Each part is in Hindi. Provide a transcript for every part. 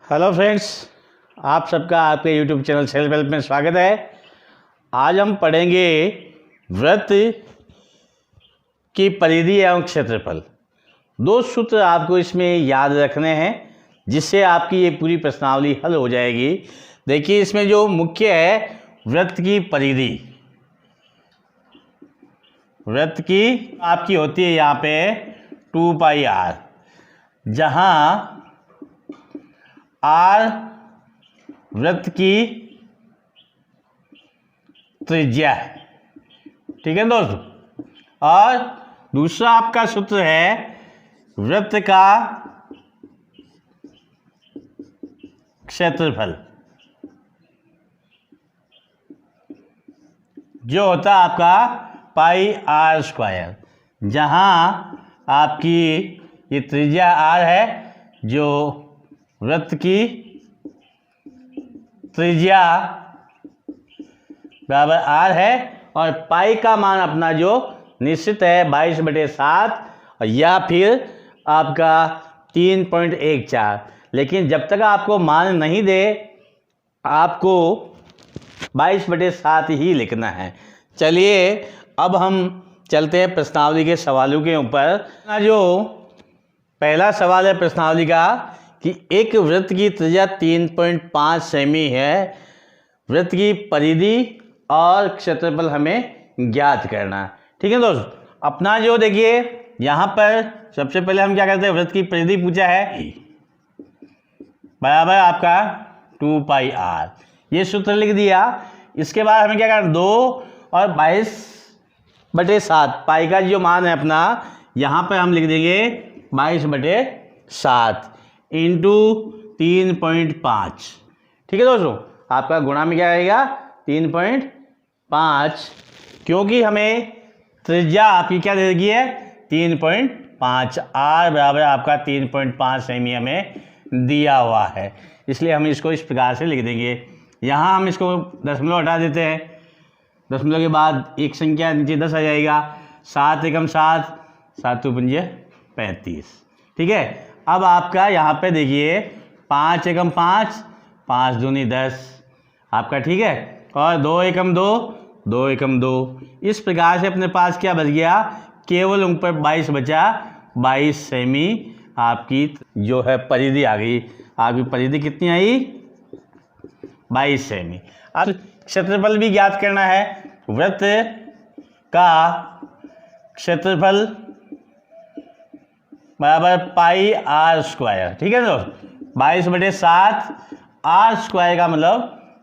हेलो फ्रेंड्स, आप सबका आपके यूट्यूब चैनल सेल्फ हेल्प में स्वागत है। आज हम पढ़ेंगे वृत्त की परिधि एवं क्षेत्रफल। दो सूत्र आपको इसमें याद रखने हैं जिससे आपकी ये पूरी प्रश्नावली हल हो जाएगी। देखिए, इसमें जो मुख्य है वृत्त की परिधि। वृत्त की आपकी होती है यहाँ पे 2πr, जहाँ r वृत्त की त्रिज्या है। ठीक है दोस्तों। और दूसरा आपका सूत्र है वृत्त का क्षेत्रफल, जो होता है आपका πr², जहां आपकी ये त्रिज्या r है, जो वृत्त की त्रिज्या बराबर r है, और पाई का मान अपना जो निश्चित है 22/7 या फिर आपका 3.14। लेकिन जब तक आपको मान नहीं दे आपको 22/7 ही लिखना है। चलिए अब हम चलते हैं प्रश्नावली के सवालों के ऊपर। जो पहला सवाल है प्रश्नावली का कि एक वृत्त की त्रिज्या 3.5 सेमी है, वृत्त की परिधि और क्षेत्रफल हमें ज्ञात करना है। ठीक है दोस्तों। अपना जो देखिए यहाँ पर सबसे पहले हम क्या करते हैं, वृत्त की परिधि पूछा है बराबर आपका 2πr, ये सूत्र लिख दिया। इसके बाद हमें क्या करना, 2 और 22/7 पाई का जो मान है अपना, यहाँ पर हम लिख देंगे 22/7 इंटू 3.5। ठीक है दोस्तों। आपका गुणा में क्या रहेगा 3.5, क्योंकि हमें त्रिज्या आपकी क्या दे दी है 3.5, r बराबर आपका 3.5 सेमी हमें दिया हुआ है, इसलिए हम इसको इस प्रकार से लिख देंगे। यहाँ हम इसको दशमलव हटा देते हैं, दशमलव के बाद एक संख्या नीचे 10 आ जाएगा, 7 एकम 7, 7 2 पंजे 35। ठीक है। अब आपका यहाँ पे देखिए 5 एकम 5, 5 दूनी 10 आपका। ठीक है। और 2 एकम 2, 2 एकम 2। इस प्रकार से अपने पास क्या बच गया, केवल ऊपर 22 बचा, 22 सेमी आपकी जो है परिधि आ गई। आपकी परिधि कितनी आई 22 सेमी। अब क्षेत्रफल भी ज्ञात करना है। वृत्त का क्षेत्रफल बराबर πr²। ठीक है दोस्तों। 22/7 r² का मतलब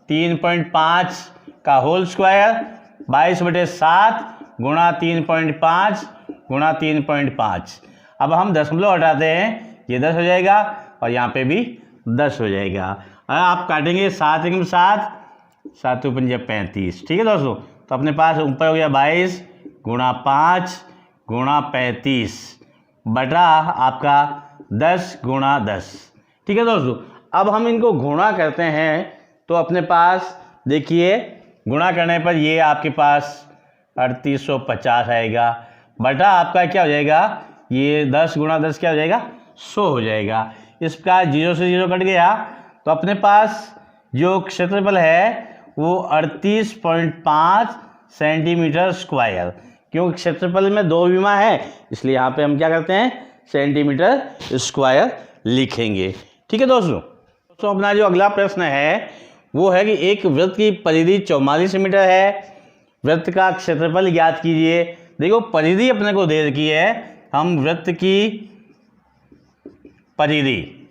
3.5 का होल स्क्वायर, 22/7 गुणा 3.5 गुणा 3.5। अब हम दशमलव हटाते हैं, ये 10 हो जाएगा और यहाँ पे भी 10 हो जाएगा। और आप काटेंगे 7 एकम 7, 7 2 पंजे 35। ठीक है दोस्तों। तो अपने पास ऊपर हो गया 22 गुणा 5 गुणा 35 बटा आपका 10 गुणा 10। ठीक है दोस्तों। अब हम इनको गुणा करते हैं तो अपने पास देखिए गुणा करने पर ये आपके पास 3850 आएगा, बटा आपका क्या हो जाएगा, ये 10 गुणा 10 क्या हो जाएगा 100 हो जाएगा। इस प्रकार 0 से 0 कट गया, तो अपने पास जो क्षेत्रफल है वो 38.5 सेंटीमीटर स्क्वायर। क्योंकि क्षेत्रफल में 2 विमा है, इसलिए यहाँ पे हम क्या करते हैं सेंटीमीटर स्क्वायर लिखेंगे। ठीक है दोस्तों। तो अपना जो अगला प्रश्न है वो है कि एक वृत्त की परिधि 44 मीटर है, वृत्त का क्षेत्रफल ज्ञात कीजिए। देखो परिधि अपने को दे रखी है, हम वृत्त की परिधि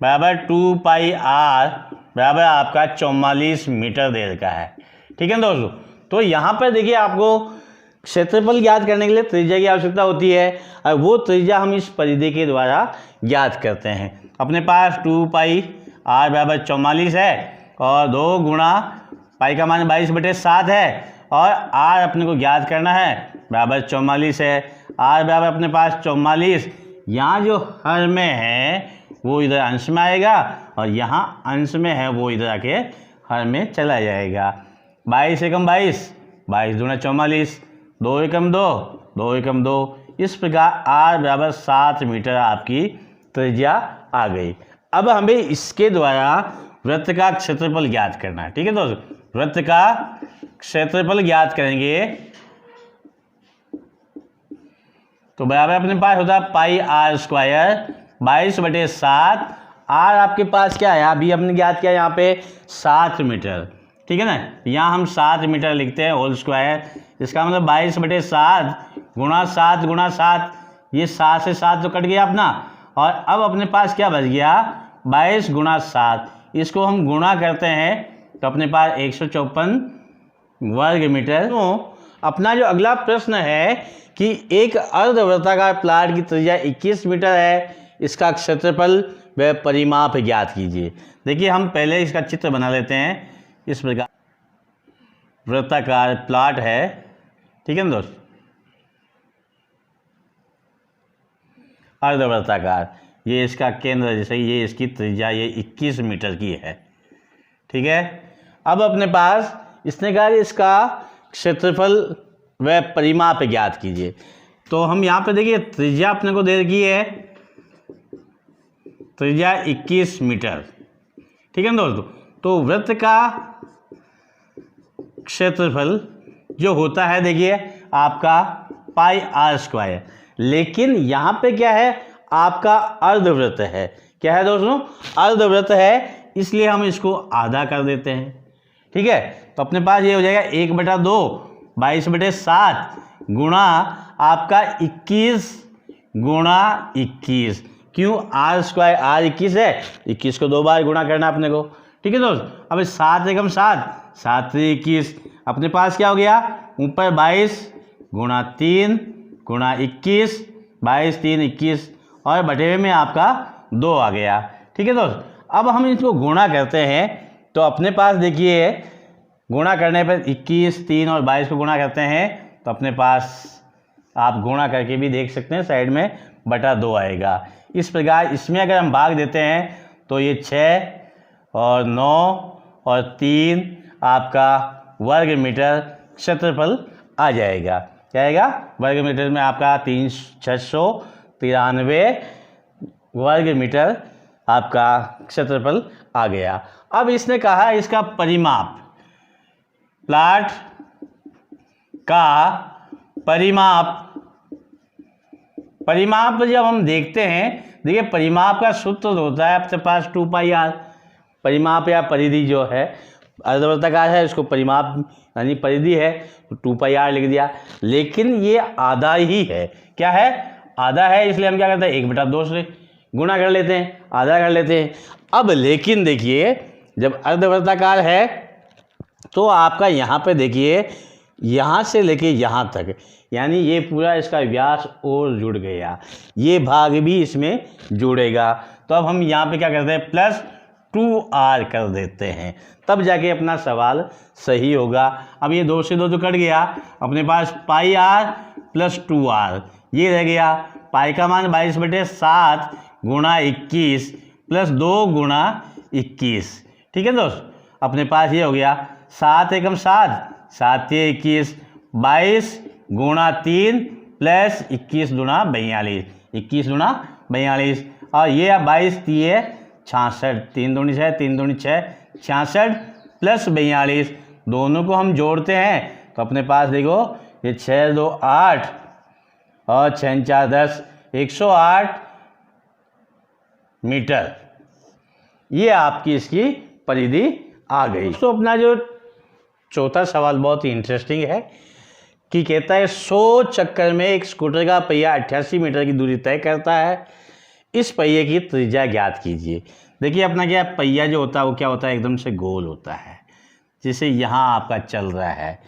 बराबर 2πr बराबर आपका 44 मीटर दे रखा है। ठीक है दोस्तों। तो यहाँ पर देखिए आपको क्षेत्रफल ज्ञात करने के लिए त्रिज्या की आवश्यकता होती है, और वो त्रिज्या हम इस परिधि के द्वारा ज्ञात करते हैं। अपने पास 2πr बराबर 44 है और 2 गुणा पाई का मान 22/7 है, और r अपने को ज्ञात करना है बराबर 44 है। r बराबर अपने पास 44, यहाँ जो हर में है वो इधर अंश में आएगा, और यहाँ अंश में है वो इधर आके हर में चला जाएगा। 22 एकम 22, 22 दूना 44, 2 एकम 2, 2 एकम 2। इस प्रकार r बराबर 7 मीटर आपकी त्रिज्या आ गई। अब हमें इसके द्वारा वृत्त का क्षेत्रफल ज्ञात करना है। ठीक है दोस्तों, वृत्त का क्षेत्रफल ज्ञात करेंगे तो बराबर अपने पास होता है पाई आर स्क्वायर 22/7। आर आपके पास क्या है, अभी हमने ज्ञात किया यहाँ पे 7 मीटर। ठीक है ना, यहाँ हम 7 मीटर लिखते हैं होल स्क्वायर। इसका मतलब 22/7 गुणा 7 गुणा 7, ये 7 से 7 तो कट गया अपना। और अब अपने पास क्या बच गया, 22 गुणा 7। इसको हम गुणा करते हैं तो अपने पास 154 वर्ग मीटर। तो अपना जो अगला प्रश्न है कि एक अर्धवृत्ताकार प्लाट की त्रिज्या 21 मीटर है, इसका क्षेत्रफल व परिमाप ज्ञात कीजिए। देखिए हम पहले इसका चित्र बना लेते हैं। इस प्रकार वृत्ताकार प्लाट है, ठीक है ना दोस्त, अर्धवृत्ताकार, ये इसका केंद्र, जैसे ये इसकी त्रिज्या ये 21 मीटर की है। ठीक है, अब अपने पास इसने कहा इसका क्षेत्रफल व परिमाप ज्ञात कीजिए। तो हम यहाँ पे देखिए त्रिज्या अपने को दे रखी है, त्रिज्या 21 मीटर। ठीक है ना दोस्तों, तो वृत्त का क्षेत्रफल जो होता है देखिए आपका पाई आर स्क्वायर, लेकिन यहाँ पे क्या है, आपका अर्धवृत्त है। क्या है दोस्तों, अर्धवृत्त है, इसलिए हम इसको आधा कर देते हैं। ठीक है, तो अपने पास ये हो जाएगा 1/2 22/7 गुणा आपका 21 गुणा 21। क्यों, आर स्क्वायर, आर 21 है, 21 को 2 बार गुणा करना अपने को। ठीक है दोस्त, अब 7 एकम 7, 7 से 21, अपने पास क्या हो गया, ऊपर 22 गुणा 3 गुणा 21, 22 3 21 और बटे में आपका 2 आ गया। ठीक है दोस्त, अब हम इसको गुणा करते हैं तो अपने पास देखिए गुणा करने पर 21 3 और 22 को गुणा करते हैं तो अपने पास आप गुणा करके भी देख सकते हैं, साइड में बटा 2 आएगा। इस प्रकार इसमें अगर हम भाग देते हैं तो ये 6 और 9 और 3 आपका वर्ग मीटर क्षेत्रफल आ जाएगा। क्या आएगा, वर्ग मीटर में आपका 693 वर्ग मीटर आपका क्षेत्रफल आ गया। अब इसने कहा इसका परिमाप, प्लाट का परिमाप जब हम देखते हैं, देखिए परिमाप का सूत्र होता है आपके पास 2πr। परिमाप या परिधि जो है अर्धवृत्ताकार है, इसको परिमाप यानी परिधि है तो 2πr लिख दिया, लेकिन ये आधा ही है। क्या है, आधा है, इसलिए हम क्या करते हैं 1/2 से गुणा कर लेते हैं, आधा कर लेते हैं। अब लेकिन देखिए जब अर्धवृत्ताकार है तो आपका यहाँ पे देखिए यहाँ से लेके यहाँ तक, यानी ये पूरा इसका व्यास और जुड़ गया, ये भाग भी इसमें जुड़ेगा। तो अब हम यहाँ पे क्या करते हैं, +2r कर देते हैं, तब जाके अपना सवाल सही होगा। अब ये 2 से 2 तो कट गया, अपने पास πr + 2r ये रह गया। पाई का मान 22/7 गुणा 21 + 2 गुणा 21। ठीक है दोस्त, अपने पास ये हो गया 7 एकम 7, 7 से 21, 22 गुणा 3 + 21 गुणा 42, 21 गुणा 42 और ये 22 3 66, 3 दूनी 6, 3 दूनी 6, 66 + 42, दोनों को हम जोड़ते हैं तो अपने पास देखो ये 6 2 8 और 6 4 10, 108 मीटर, ये आपकी इसकी परिधि आ गई। तो अपना जो चौथा सवाल बहुत ही इंटरेस्टिंग है कि कहता है 100 चक्कर में एक स्कूटर का पहिया 88 मीटर की दूरी तय करता है, इस पहिए की त्रिज्या ज्ञात कीजिए। देखिए अपना क्या पहिया जो होता है वो क्या होता है, एकदम से गोल होता है। जैसे यहाँ आपका चल रहा है,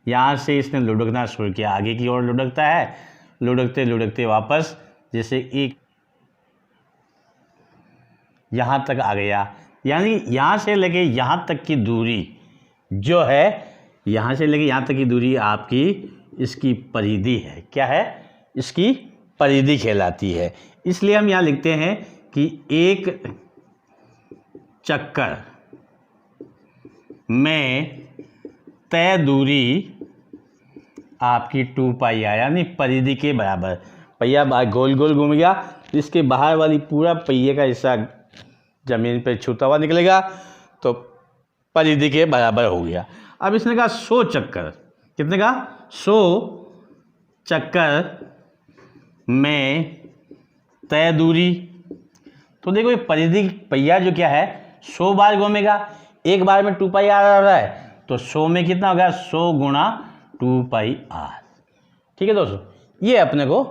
यहाँ से इसने लुढ़कना शुरू किया, आगे की ओर लुढ़कता है, लुढ़कते लुढ़कते वापस जैसे एक यहाँ तक आ गया, यानी यहाँ से लेके यहाँ तक की दूरी जो है, यहाँ से लेके यहाँ तक की दूरी आपकी इसकी परिधि है। क्या है, इसकी परिधि कहलाती है। इसलिए हम यहाँ लिखते हैं कि एक चक्कर में तय दूरी आपकी 2πr यानी परिधि के बराबर। पहिया गोल गोल घूम गया, इसके बाहर वाली पूरा पहिए का हिस्सा ज़मीन पे छूता हुआ निकलेगा तो परिधि के बराबर हो गया। अब इसने कहा 100 चक्कर, कितने का 100 चक्कर में तय दूरी। तो देखो ये परिधि पहिया जो क्या है 100 बार घूमेगा, एक बार में 2 पाई आर आ रहा है, तो 100 में कितना हो गया 100 गुणा 2 पाई आर। ठीक है दोस्तों, ये अपने को,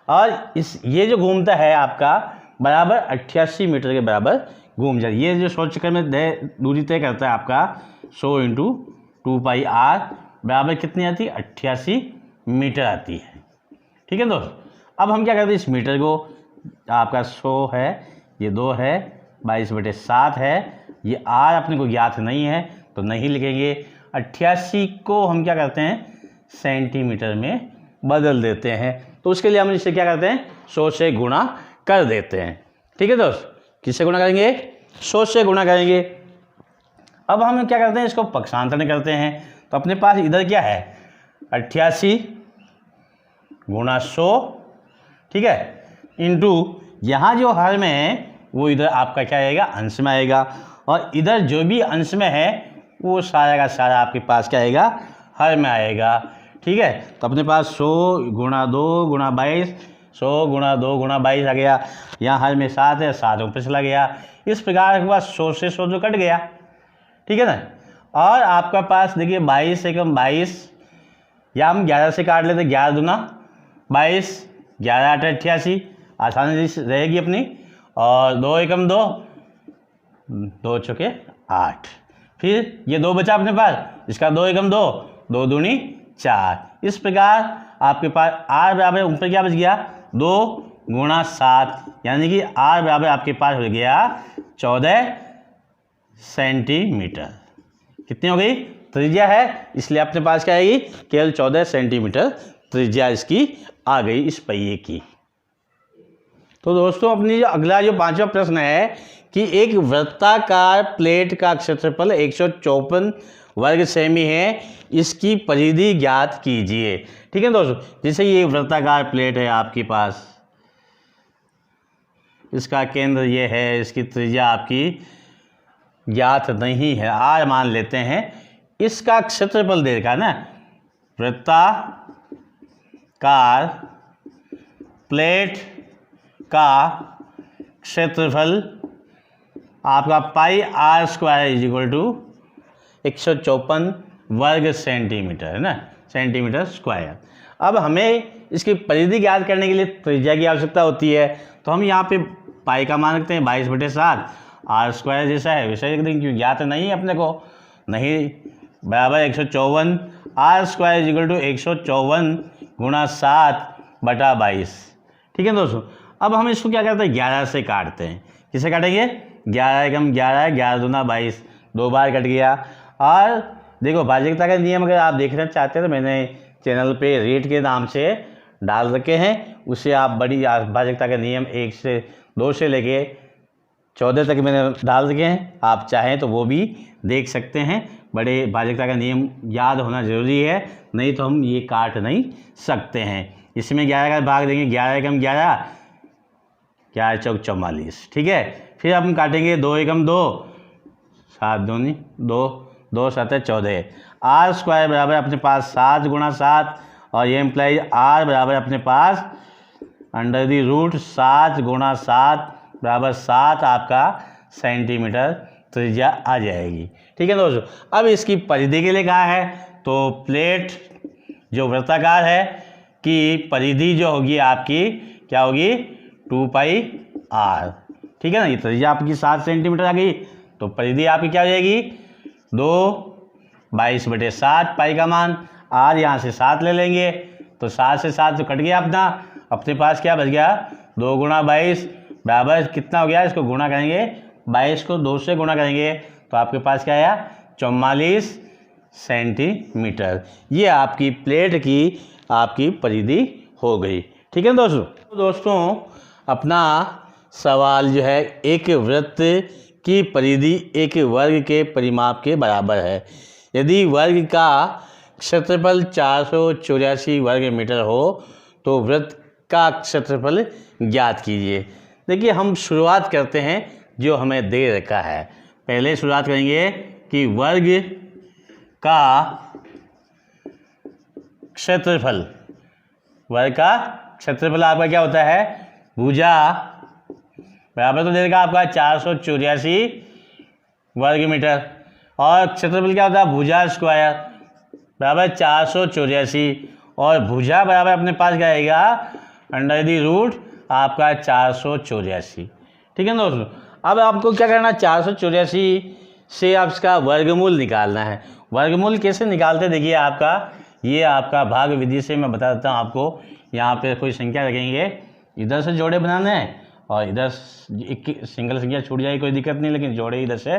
और ये जो घूमता है आपका बराबर 88 मीटर के बराबर घूम जाए। ये जो 100 चक्कर में दूरी तय करता है आपका 100 इंटू 2 पाई आर बराबर कितनी आती है 88 मीटर आती है। ठीक है दोस्तों, अब हम क्या करते हैं, इस मीटर को आपका 100 है, ये 2 है, 22/7 है, ये आर अपने को ज्ञात नहीं है तो नहीं लिखेंगे। 88 को हम क्या करते हैं सेंटीमीटर में बदल देते हैं, तो उसके लिए हम इसे क्या करते हैं 100 से गुणा कर देते हैं। ठीक है दोस्त, किससे गुणा करेंगे 100 से गुणा करेंगे। अब हम क्या करते हैं इसको पक्षांतरण करते हैं, तो अपने पास इधर क्या है 88 गुणा 100, ठीक है, इंटू यहाँ जो हर में है वो इधर आपका क्या आएगा अंश में आएगा, और इधर जो भी अंश में है वो सारा का सारा आपके पास क्या आएगा हर में आएगा। ठीक है, तो अपने पास 100 गुणा 2 गुणा 22, 100 गुणा 2 गुणा 22 आ गया। यहाँ हर में 7 है, 7 ऊपर चला गया। इस प्रकार के पास 100 से 100 जो कट गया। ठीक है ना, और आपका पास देखिए 22 एकम 22, या हम 11 से काट लेते, 11 दूना 22, 11 8 88, आसानी से रहेगी अपनी, और 2 एकम 2, 2 चौके 8, फिर ये 2 बचा अपने पास, इसका 2 एकम 2, 2 दूनी 4। इस प्रकार आपके पास आर बराबर ऊपर क्या बच गया 2 गुणा 7, यानी कि आर बराबर आपके पास हो गया 14 सेंटीमीटर। कितनी हो गई त्रिज्या है, इसलिए अपने पास क्या आएगी केवल 14 सेंटीमीटर त्रिज्या इसकी आ गई इस पहिए की। तो दोस्तों अपनी जो अगला जो 5वां प्रश्न है कि एक वृत्ताकार प्लेट का क्षेत्रफल 154 वर्ग सेमी है, इसकी परिधि ज्ञात कीजिए। ठीक है दोस्तों, जैसे ये वृत्ताकार प्लेट है आपके पास, इसका केंद्र ये है, इसकी त्रिज्या आपकी ज्ञात नहीं है, आर मान लेते हैं, इसका क्षेत्रफल दे रखा ना, वृत्ताकार प्लेट का क्षेत्रफल आपका pi R square is equal to 154 वर्ग सेंटीमीटर है ना, सेंटीमीटर स्क्वायर। अब हमें इसकी परिधि ज्ञात करने के लिए त्रिज्या की आवश्यकता होती है, तो हम यहाँ पे पाई का मान रखते हैं 22/7, आर स्क्वायर जैसा है वैसा ही रख देंगे, क्योंकि ज्ञात नहीं है अपने को, नहीं बराबर 154, r square is equal to 154 गुणा 7/22। ठीक है दोस्तों, अब हम इसको क्या करते हैं 11 से काटते हैं। किसे काटेंगे 11 एकम 11, 11 दूना 22, 2 बार कट गया। और देखो भाज्यता का नियम अगर आप देखना चाहते हैं तो मैंने चैनल पे रेट के नाम से डाल रखे हैं, उससे आप बड़ी भाज्यता का नियम 1 से 2 से लेके 14 तक मैंने डाल रखे हैं, आप चाहें तो वो भी देख सकते हैं। बड़े भाज्यता का नियम याद होना ज़रूरी है, नहीं तो हम ये काट नहीं सकते हैं। इसमें 11 का भाग देंगे, 11 एकम 11, 11 चौक 44। ठीक है, फिर हम काटेंगे 2 एकम 2, 7 दूनी 2, 2 7 14, आर स्क्वायर बराबर अपने पास 7 गुणा 7, और ये इम्प्लाई आर बराबर अपने पास अंडर दी रूट 7 गुणा 7 बराबर 7 आपका सेंटीमीटर त्रिज्या आ जाएगी। ठीक है दोस्तों, अब इसकी परिधि के लिए कहा है, तो प्लेट जो वृत्ताकार है कि परिधि जो होगी आपकी क्या होगी 2 पाई आर। ठीक है ना, ये त्रिज्या आपकी 7 सेंटीमीटर आ गई, तो परिधि आपकी क्या हो जाएगी 2 22/7 पाई का मान, आर यहाँ से 7 ले लेंगे, तो 7 से 7 तो कट गया अपने पास क्या बच गया 2 गुणा 22 बराबर कितना हो गया, इसको गुणा करेंगे 22 को 2 से गुणा करेंगे तो आपके पास क्या आया 44 सेंटीमीटर। ये आपकी प्लेट की आपकी परिधि हो गई। ठीक है दोस्तों अपना सवाल जो है एक वृत्त की परिधि एक वर्ग के परिमाप के बराबर है। यदि वर्ग का क्षेत्रफल 484 वर्ग मीटर हो तो वृत्त का क्षेत्रफल ज्ञात कीजिए। देखिए हम शुरुआत करते हैं जो हमें दे रखा है। पहले शुरुआत करेंगे कि वर्ग का क्षेत्रफल, वर्ग का क्षेत्रफल आपका क्या होता है, भुजा बराबर तो दे रखा आपका 484 वर्ग मीटर, और क्षेत्रफल क्या होता है, भुजा स्क्वायर बराबर 484, और भुजा बराबर अपने पास क्या आएगा, अंडर दी रूट आपका 484। ठीक है दोस्तों। अब आपको क्या करना है, 484 से आप इसका वर्गमूल निकालना है। वर्गमूल कैसे निकालते, देखिए आपका ये आपका भाग विधि से मैं बता देता हूँ आपको। यहाँ पे कोई संख्या रखेंगे, इधर से जोड़े बनाने हैं और इधर एक सिंगल संख्या छूट जाएगी कोई दिक्कत नहीं, लेकिन जोड़े इधर से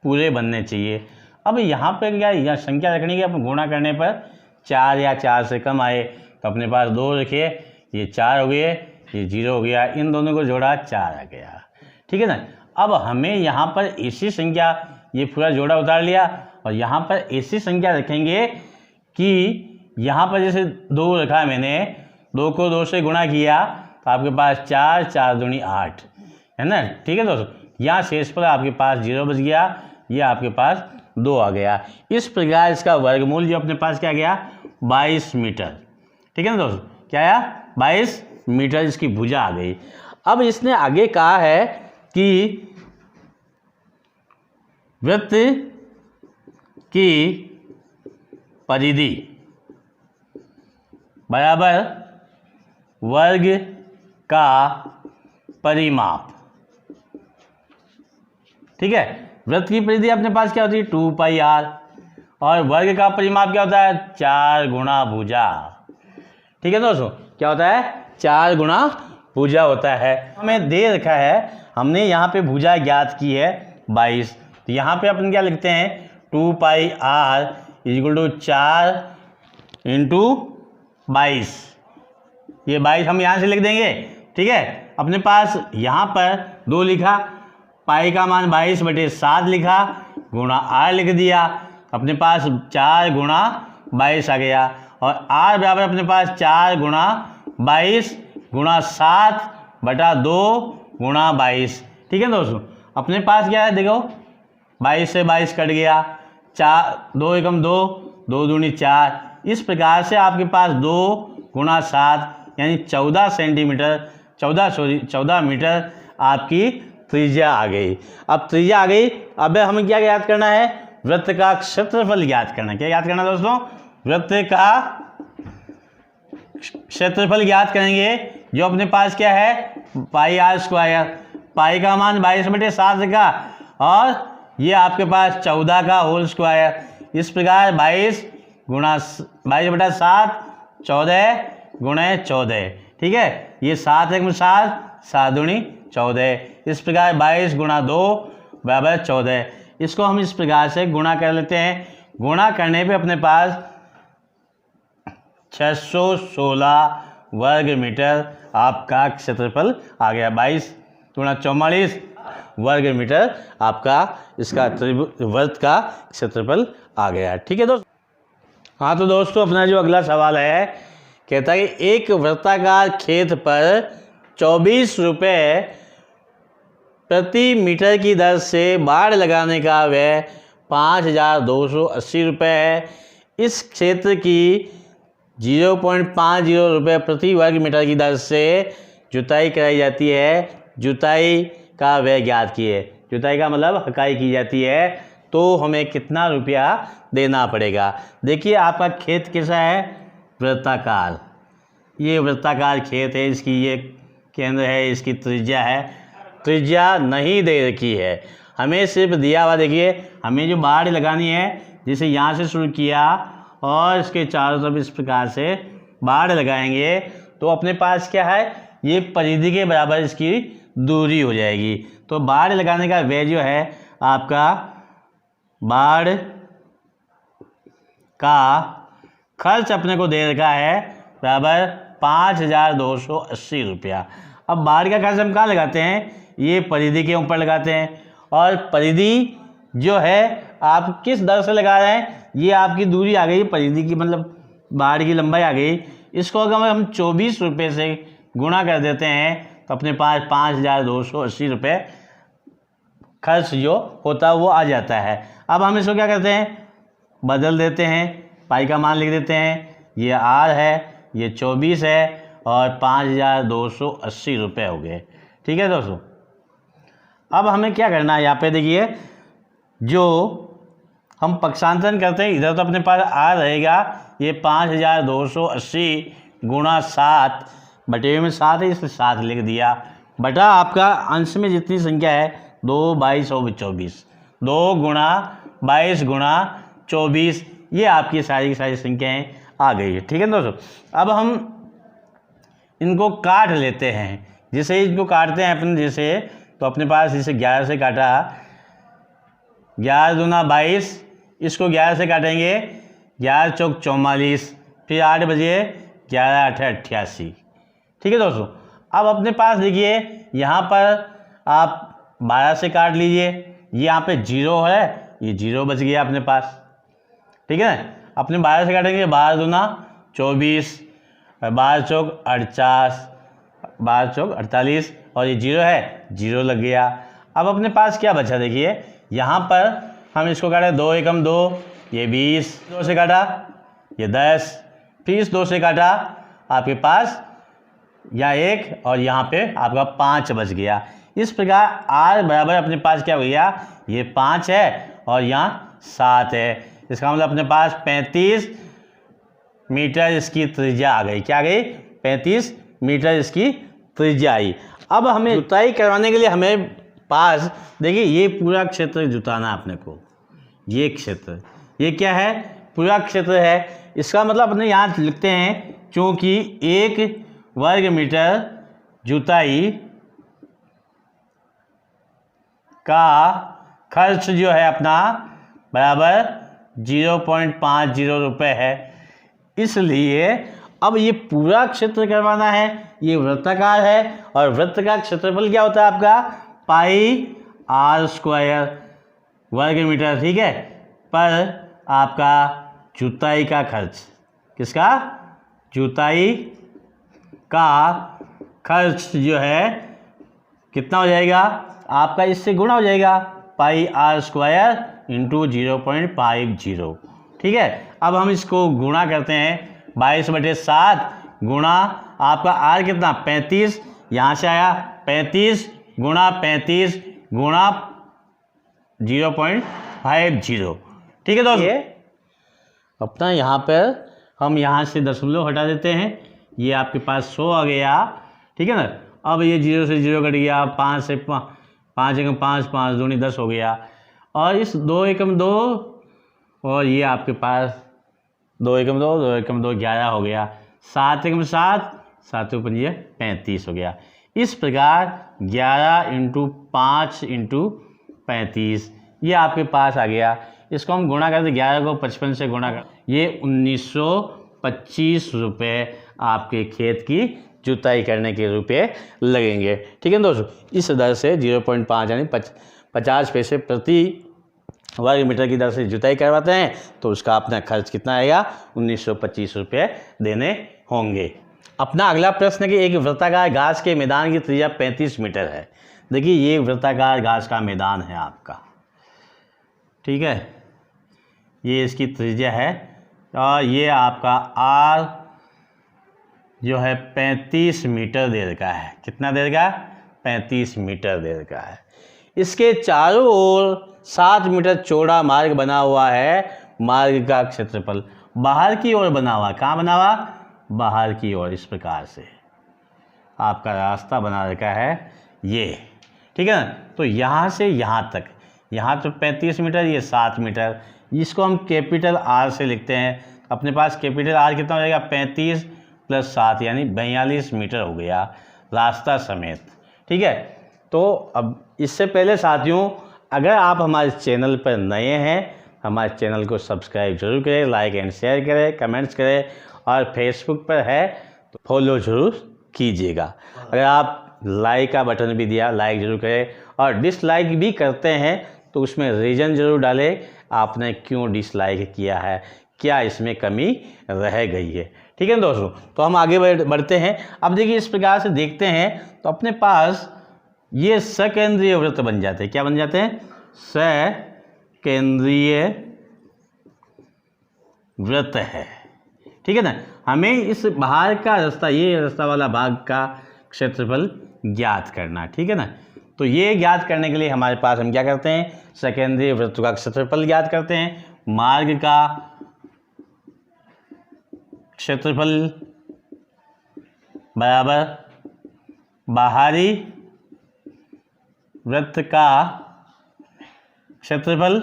पूरे बनने चाहिए। अब यहाँ पे क्या यह संख्या रखनी है, अपन गुणा करने पर 4 या 4 से कम आए तो अपने पास 2 रखिए, ये 4 हो गए, ये 0 हो गया, इन दोनों को जोड़ा 4 आ गया। ठीक है ना। अब हमें यहाँ पर ऐसी संख्या, ये पूरा जोड़ा उतार लिया, और यहाँ पर ऐसी संख्या रखेंगे कि यहाँ पर जैसे 2 रखा है मैंने, 2 को 2 से गुणा किया तो आपके पास 4, 4 दूनी 8 है ना। ठीक है दोस्तों, यहाँ शेष पर आपके पास 0 बच गया, ये आपके पास 2 आ गया। इस प्रकार इसका वर्गमूल जो अपने पास क्या गया, 22 मीटर। ठीक है ना दोस्तों, क्या आया, 22 मीटर इसकी भुजा आ गई। अब इसने आगे कहा है कि वृत्त की परिधि बराबर वर्ग का परिमाप। ठीक है, वृत्त की परिधि अपने पास क्या होती है, 2πr, और वर्ग का परिमाप क्या होता है, 4 गुणा भुजा। ठीक है दोस्तों, क्या होता है, 4 गुणा भुजा होता है। हमें दे रखा है, हमने यहाँ पे भुजा ज्ञात की है 22, तो यहाँ पे अपन क्या लिखते हैं, 2πr = 4 × 22। ये 22 हम यहाँ से लिख देंगे। ठीक है, अपने पास यहाँ पर 2 लिखा, पाई का मान 22/7 लिखा, गुणा r लिख दिया, अपने पास 4 गुणा 22 आ गया, और r बराबर अपने पास 4 गुणा 22 गुणा 7/2 गुणा 22। ठीक है दोस्तों, अपने पास क्या है, देखो 22 से 22 कट गया, 4 2 एकम 2, 2 दूनी 4, इस प्रकार से आपके पास 2 गुणा 7 यानी 14 सेंटीमीटर 14 मीटर आपकी त्रिज्या आ गई। अब त्रिज्या आ गई, अब हमें क्या याद करना है, वृत्त का क्षेत्रफल याद करना है। क्या याद करना दोस्तों, वृत्त का क्षेत्रफल याद करेंगे, जो अपने पास क्या है, πr², पाई का मान 22/7 का, और ये आपके पास 14 का होल स्क्वायर। इस प्रकार 22 गुणा 22/7 14 गुणे 14। ठीक है, ये 7 1 7, 7 दूनी 14, इस प्रकार 22 गुणा 2 बराबर 14। इसको हम इस प्रकार से गुणा कर लेते हैं। गुणा करने पे अपने पास 616 वर्ग मीटर आपका क्षेत्रफल आ गया। 22 गुणा 44 वर्ग मीटर आपका इसका वृत्त का क्षेत्रफल आ गया। ठीक है दोस्तों। हाँ तो दोस्तों, अपना जो अगला सवाल है, कहता है कि एक वृत्ताकार खेत पर 24 रुपये प्रति मीटर की दर से बाड़ लगाने का व्यय 5280 रुपये है। इस क्षेत्र की 0.50 रुपये प्रति वर्ग मीटर की दर से जुताई कराई जाती है। जुताई का व्यय ज्ञात कीजिए। जुताई का मतलब हकाई की जाती है, तो हमें कितना रुपया देना पड़ेगा। देखिए आपका खेत कैसा है, वृत्ताकार। ये वृत्ताकार खेत है, इसकी ये केंद्र है, इसकी त्रिज्या है। त्रिज्या नहीं दे रखी है, हमें सिर्फ दिया हुआ। देखिए हमें जो बाड़ लगानी है, जिसे यहाँ से शुरू किया और इसके चारों तरफ इस प्रकार से बाड़ लगाएंगे, तो अपने पास क्या है, ये परिधि के बराबर इसकी दूरी हो जाएगी। तो बाड़ लगाने का व्यय जो है आपका, बाड़ का खर्च अपने को दे रखा है बराबर 5280 रुपया। अब बाड़ का खर्च हम कहाँ लगाते हैं, ये परिधि के ऊपर लगाते हैं। और परिधि जो है आप किस दर से लगा रहे हैं, ये आपकी दूरी आ गई परिधि की, मतलब बाड़ की लंबाई आ गई। इसको अगर हम 24 रुपये से गुणा कर देते हैं तो अपने पास 5280 रुपये खर्च जो होता है वो आ जाता है। अब हम इसको क्या करते हैं, बदल देते हैं, पाई का मान लिख देते हैं, ये आर है, ये 24 है और 5280 रुपये हो गए। ठीक है दोस्तों, अब हमें क्या करना है, यहाँ पे देखिए जो हम पक्षांतरण करते हैं इधर तो अपने पास आर रहेगा, ये 5280 गुणा 7 बटे में 7 है इसलिए 7 लिख दिया, बटा आपका अंश में जितनी संख्या है 2 22 और 24, 2 गुणा 22 गुणा 24, ये आपकी सारी की सारी संख्याएँ आ गई है। ठीक है दोस्तों, अब हम इनको काट लेते हैं, जैसे इनको काटते हैं अपन जैसे, तो अपने पास जैसे 11 से काटा, 11 दूना 22, इसको 11 से काटेंगे, 11 चौक 44, फिर 8 बजे 11 8 88। ठीक है दोस्तों, अब अपने पास देखिए यहाँ पर आप 12 से काट लीजिए, ये यहाँ पे 0 है, ये 0 बच गया अपने पास। ठीक है ना, अपने 12 से काटेंगे, 12 दूना 24, 12 चौक 48, 12 चौक 48 और ये 0 है, 0 लग गया। अब अपने पास क्या बचा देखिए, यहाँ पर हम इसको काटे 2 एकम 2, ये 20, 2 से काटा ये 10, फिर इस 2 से काटा आपके पास यहाँ 1 और यहाँ पे आपका 5 बच गया। इस प्रकार आर बराबर अपने पास क्या हो गया, ये 5 है और यहाँ 7 है, इसका मतलब अपने पास 35 मीटर इसकी त्रिज्या आ गई। क्या आ गई, 35 मीटर इसकी त्रिज्या आई। अब हमें जुताई करवाने के लिए हमें पास देखिए ये पूरा क्षेत्र जुताना है अपने को, ये क्षेत्र, ये क्या है, पूरा क्षेत्र है। इसका मतलब अपने यहाँ लिखते हैं, क्योंकि 1 वर्ग मीटर जुताई का खर्च जो है अपना बराबर 0.50 रुपये है, इसलिए अब ये पूरा क्षेत्र करवाना है, ये वृत्ताकार है और वृत्त का क्षेत्रफल क्या होता है आपका, पाई आर स्क्वायर वर्ग मीटर। ठीक है, पर आपका जुताई का खर्च, किसका, जुताई का खर्च जो है कितना हो जाएगा आपका, इससे गुणा हो जाएगा, पाई आर स्क्वायर इंटू 0.50। ठीक है, अब हम इसको गुणा करते हैं, 22/7 गुणा आपका आर कितना 35, यहाँ से आया 35 गुणा 35 गुणा 0.50। ठीक है दोस्तों, अपना यहाँ पर हम यहाँ से दशमलव हटा देते हैं, ये आपके पास 100 आ गया। ठीक है ना, अब ये 0 से 0 कट गया, 5 से 5 एकम 5, 5 दूनी 10 हो गया, और इस 2 एकम 2 और ये आपके पास 2 एकम 2, 2 एकम 2 11 हो गया, 7 एकम 7, 7 ऊपर 35 हो गया। इस प्रकार 11 × 5 × 35 ये आपके पास आ गया। इसको हम गुणा करते, 11 को 55 से गुणा कर, ये 1925 रुपये आपके खेत की जुताई करने के रुपये लगेंगे। ठीक है दोस्तों, इस दर से 0.5 यानी 50 पैसे प्रति वर्ग मीटर की दर से जुताई करवाते हैं, तो उसका अपना खर्च कितना आएगा, 1925 रुपये देने होंगे। अपना अगला प्रश्न है कि एक वृत्ताकार घास के मैदान की त्रिज्या 35 मीटर है। देखिए ये वृत्ताकार घास का मैदान है आपका, ठीक है, ये इसकी त्रिज्या है और ये आपका आर जो है 35 मीटर दे रखा है। कितना दे रखा है, 35 मीटर दे रखा है। इसके चारों ओर 7 मीटर चौड़ा मार्ग बना हुआ है। मार्ग का क्षेत्रफल बाहर की ओर बना हुआ, कहाँ बना हुआ, बाहर की ओर। इस प्रकार से आपका रास्ता बना रखा है ये, ठीक है ना। तो यहाँ से यहाँ तक, यहाँ तो 35 मीटर, ये 7 मीटर, इसको हम कैपिटल आर से लिखते हैं। अपने पास कैपिटल आर कितना हो जाएगा, 35 + 7 यानी 42 मीटर हो गया रास्ता समेत। ठीक है, तो अब इससे पहले साथियों, अगर आप हमारे चैनल पर नए हैं, हमारे चैनल को सब्सक्राइब जरूर करें, लाइक एंड शेयर करें, कमेंट्स करें, और फेसबुक पर है तो फॉलो जरूर कीजिएगा। अगर आप लाइक का बटन भी दिया, लाइक जरूर करें, और डिसलाइक भी करते हैं तो उसमें रीज़न जरूर डालें, आपने क्यों डिसलाइक किया है, क्या इसमें कमी रह गई है। ठीक है दोस्तों, तो हम आगे बढ़ते हैं। अब देखिए इस प्रकार से देखते हैं तो अपने पास ये सकेंद्रीय वृत्त बन जाते हैं। क्या बन जाते हैं? सकेंद्रीय वृत्त है। ठीक है ना। हमें इस बाहर का रास्ता, ये रास्ता वाला भाग का क्षेत्रफल ज्ञात करना। ठीक है ना। तो ये ज्ञात करने के लिए हमारे पास हम क्या करते हैं? सकेंद्रीय वृत्त का क्षेत्रफल ज्ञात करते हैं। मार्ग का क्षेत्रफल बराबर बाहरी वृत्त का क्षेत्रफल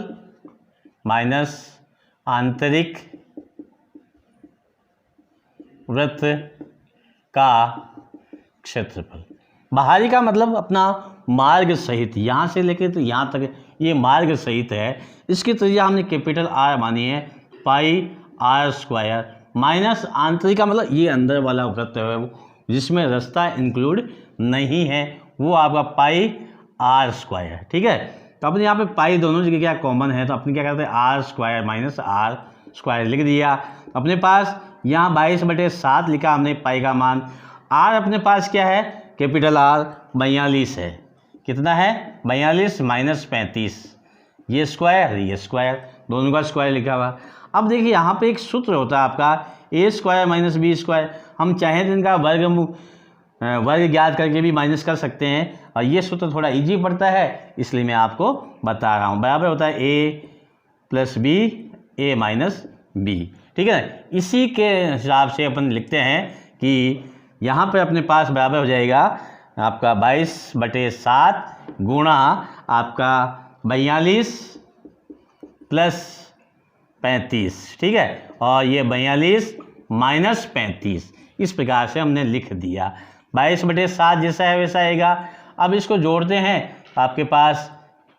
माइनस आंतरिक वृत्त का क्षेत्रफल। बाहरी का मतलब अपना मार्ग सहित, यहाँ से लेकर तो यहाँ तक ये मार्ग सहित है। इसकी त्रिज्या हमने कैपिटल आर मानी है, पाई आर स्क्वायर, माइनस आंतरिक का मतलब ये अंदर वाला वृत्त है जिसमें रास्ता इंक्लूड नहीं है, वो आपका पाई आर स्क्वायर। ठीक है। तो अपने यहाँ पे पाई दोनों जगह क्या कॉमन है, तो अपने क्या करते हैं? R square minus r square लिख दिया। अपने पास यहाँ 22/7 लिखा हमने पाई का मान। आर अपने पास क्या है? कैपिटल आर 42 है। कितना है? 42 माइनस 35, ये स्क्वायर, दोनों का स्क्वायर लिखा हुआ। अब देखिए यहाँ पे एक सूत्र होता है आपका ए स्क्वायर माइनस बी स्क्वायर। हम चाहें तो इनका वर्ग ज्ञात करके भी माइनस कर सकते हैं, और ये सूत्र थोड़ा इजी पड़ता है इसलिए मैं आपको बता रहा हूँ। बराबर होता है ए प्लस बी, ए माइनस बी। ठीक है। इसी के हिसाब से अपन लिखते हैं कि यहाँ पर अपने पास बराबर हो जाएगा आपका 22/7 गुणा आपका 42 प्लस 35। ठीक है। और ये 42 माइनस 35, इस प्रकार से हमने लिख दिया। 22/7 जैसा है वैसा आएगा। अब इसको जोड़ते हैं, आपके पास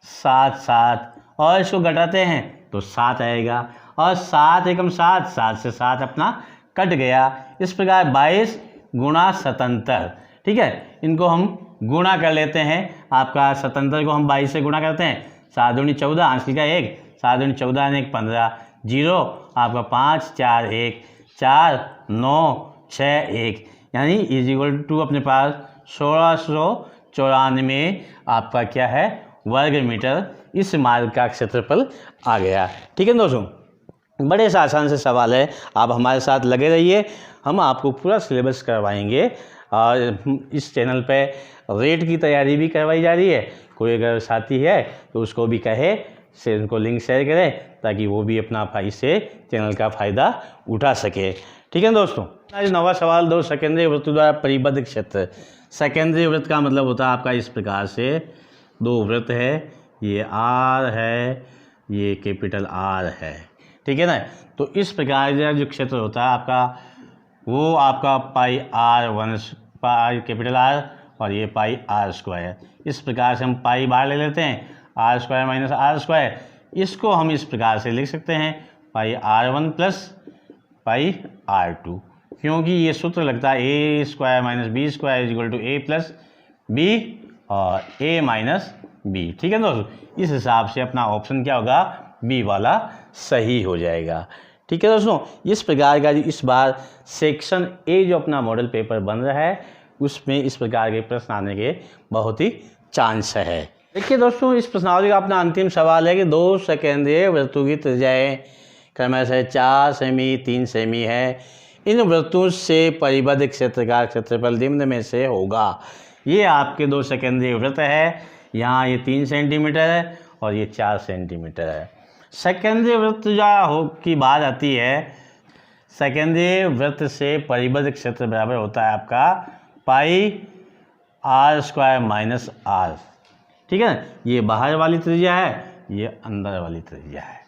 7 और इसको घटाते हैं तो 7 आएगा, और 7 एकम 7, 7 से 7 अपना कट गया। इस प्रकार 22 गुणा 77। ठीक है। इनको हम गुणा कर लेते हैं। आपका 77 को हम 22 से गुणा करते हैं, 7 दूनी 14, आंसर का 1, 7 दूनी 14 ने 15, 0 आपका 5 4 1 4 9 6 1, यानी इज इक्वल टू अपने पास 1694 आपका क्या है? वर्ग मीटर इस मार्ग का क्षेत्रफल आ गया। ठीक है दोस्तों, बड़े से आसान से सवाल है, आप हमारे साथ लगे रहिए, हम आपको पूरा सिलेबस करवाएंगे। और इस चैनल पे रेट की तैयारी भी करवाई जा रही है। कोई अगर साथी है तो उसको भी कहे से उनको लिंक शेयर करें ताकि वो भी अपना इससे चैनल का फ़ायदा उठा सके। ठीक है दोस्तों। आज नवा सवाल, दो सकेंद्रीय वृत्त द्वारा परिबद्ध क्षेत्र। सकेंद्रीय वृत्त का मतलब होता है आपका इस प्रकार से, दो वृत्त है, ये आर है, ये कैपिटल आर है। ठीक है ना। तो इस प्रकार का जो क्षेत्र होता है आपका, वो आपका पाई R1 पाई कैपिटल आर और ये पाई आर स्क्वायर। इस प्रकार से हम पाई बाहर ले लेते हैं, r square minus r square. इसको हम इस प्रकार से लिख सकते हैं, पाई R1 प्लस पाई R2, क्योंकि ये सूत्र लगता है A square minus B square is equal to A plus B और ए माइनस बी। ठीक है दोस्तों। इस हिसाब से अपना ऑप्शन क्या होगा? बी वाला सही हो जाएगा। ठीक है दोस्तों। इस प्रकार का इस बार सेक्शन ए जो अपना मॉडल पेपर बन रहा है उसमें इस प्रकार के प्रश्न आने के बहुत ही चांस है। देखिए दोस्तों, इस प्रश्नावली का अपना अंतिम सवाल है कि दो सकेंद्रीय वृत्तों की त्रिज्याएं क्रमशः 4 सेमी 3 सेमी है। इन वृत्तों से परिबद्ध क्षेत्र का क्षेत्रफल निम्न में से होगा। ये आपके दो सकेंद्रीय वृत्त है, यहाँ ये 3 सेंटीमीटर है और ये 4 सेंटीमीटर है। सेकेंडरी वृत्त जो की बात आती है, सेकेंडरी वृत्त से परिबद्ध क्षेत्र बराबर होता है आपका pi R square minus are. ठीक है। ये बाहर वाली त्रिज्या है, ये अंदर वाली त्रिज्या है।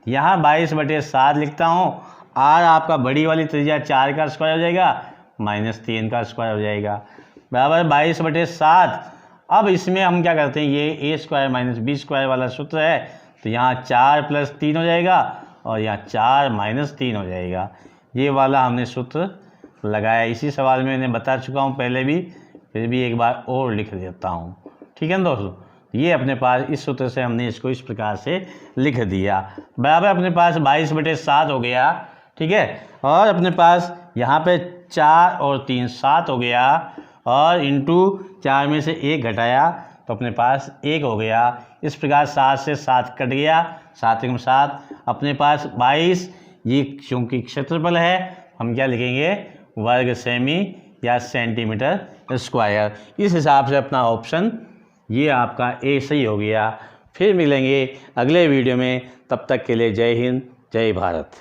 यहाँ 22/7 लिखता हूँ। आर आपका बड़ी वाली त्रिज्या 4 का स्क्वायर हो जाएगा माइनस 3 का स्क्वायर हो जाएगा बराबर 22/7। अब इसमें हम क्या करते हैं, ये ए स्क्वायर माइनस बी स्क्वायर वाला सूत्र है, तो यहाँ 4 + 3 हो जाएगा और यहाँ 4 - 3 हो जाएगा। ये वाला हमने सूत्र लगाया। इसी सवाल में मैंने बता चुका हूँ पहले भी, फिर भी एक बार और लिख देता हूँ। ठीक है ना दोस्तों। ये अपने पास इस सूत्र से हमने इसको इस प्रकार से लिख दिया बराबर अपने पास 22/7 हो गया। ठीक है। और अपने पास यहाँ पे 4 और 3 7 हो गया, और इंटू 4 में से 1 घटाया तो अपने पास 1 हो गया। इस प्रकार 7 से 7 कट गया, 7 एकम 7, अपने पास 22। ये क्योंकि क्षेत्रफल है, हम क्या लिखेंगे, वर्ग सेमी या सेंटीमीटर स्क्वायर। इस हिसाब से अपना ऑप्शन ये आपका ए सही हो गया। फिर मिलेंगे अगले वीडियो में, तब तक के लिए जय हिंद, जय भारत।